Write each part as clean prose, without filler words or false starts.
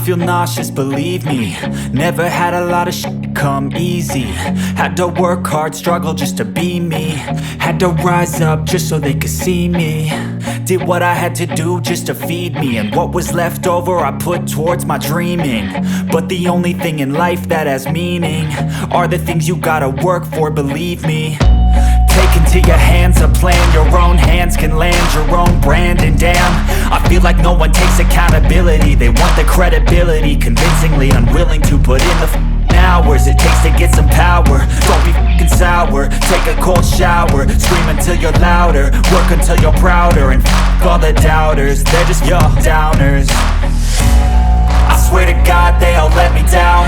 feel nauseous, believe me. Never had a lot of shit come easy. Had to work hard, struggle just to be me. Had to rise up just so they could see me. Did what I had to do just to feed me, and what was left over I put towards my dreaming. But the only thing in life that has meaning are the things you gotta work for, believe me. Take into your hands a plan, your own hands can land your own brand. And damn, I feel like no one takes accountability. They want the credibility, convincingly unwilling to put in the hours it takes to get some power. Don't be f***ing sour, take a cold shower. Scream until you're louder, work until you're prouder. And f*** all the doubters, they're just your downers. I swear to God they all let me down.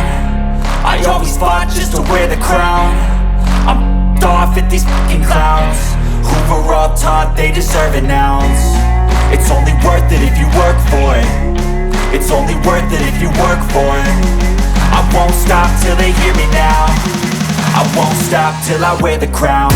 I always fought just to wear the crown. I'm off at these fucking clowns who were all taught they deserve an ounce. It's only worth it if you work for it. It's only worth it if you work for it. I won't stop till they hear me now. I won't stop till I wear the crown.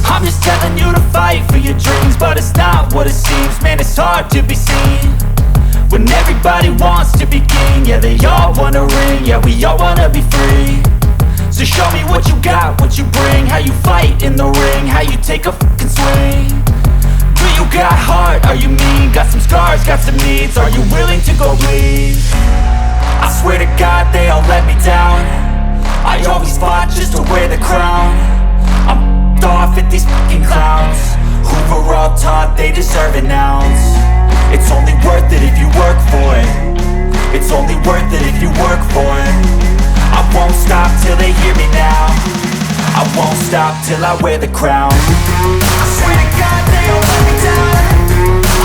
I'm just telling you to fight for your dreams, but it's not what it seems. Man, it's hard to be seen when everybody wants to be king. Yeah, they all wanna ring, yeah, we all wanna be free. So show me what you got, what you bring, how you fight in the ring, how you take a fucking swing. Do you got heart, are you mean? Got some scars, got some needs, are you willing to go bleed? I swear to God they all let me down. I always fought just to wear the crown. I'm off at these fucking clowns who were all taught they deserve an ounce. It's only worth it if you work for it. It's only worth it if you work for it. I won't stop till they hear me now. I won't stop till I wear the crown. I swear to God they all let me down.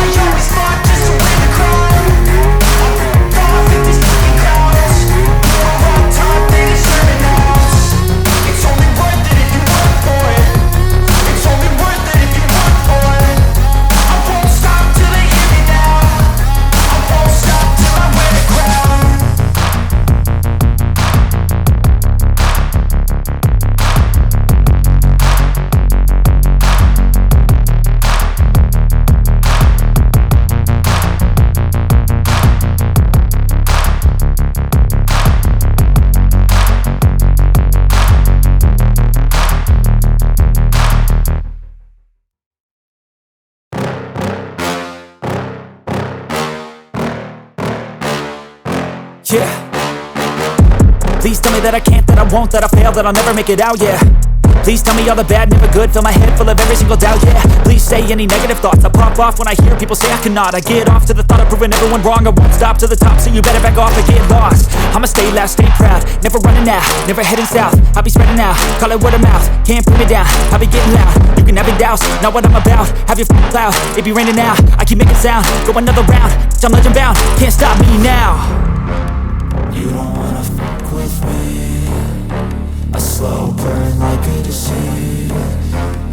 I always fought just to wear the crown. I'm off at these fucking clowns who were all taught they deserve an ounce. It's only worth it if you work for it. It's only worth it if you work for it. I won't stop till they hear me now. I won't stop till I wear the crown. Yeah. Please tell me that I can't, that I won't, that I fail, that I'll never make it out, yeah. Please tell me all the bad, never good, fill my head full of every single doubt, yeah. Please say any negative thoughts, I pop off when I hear people say I cannot. I get off to the thought of proving everyone wrong. I won't stop to the top, so you better back off and get lost. I'ma stay loud, stay proud, never running out, never heading south. I'll be spreading out, call it word of mouth, can't put me down, I'll be getting loud. You can have your doubts, not what I'm about, have your cloud, it be raining now, I keep making sound, go another round, I'm legend bound, can't stop me now.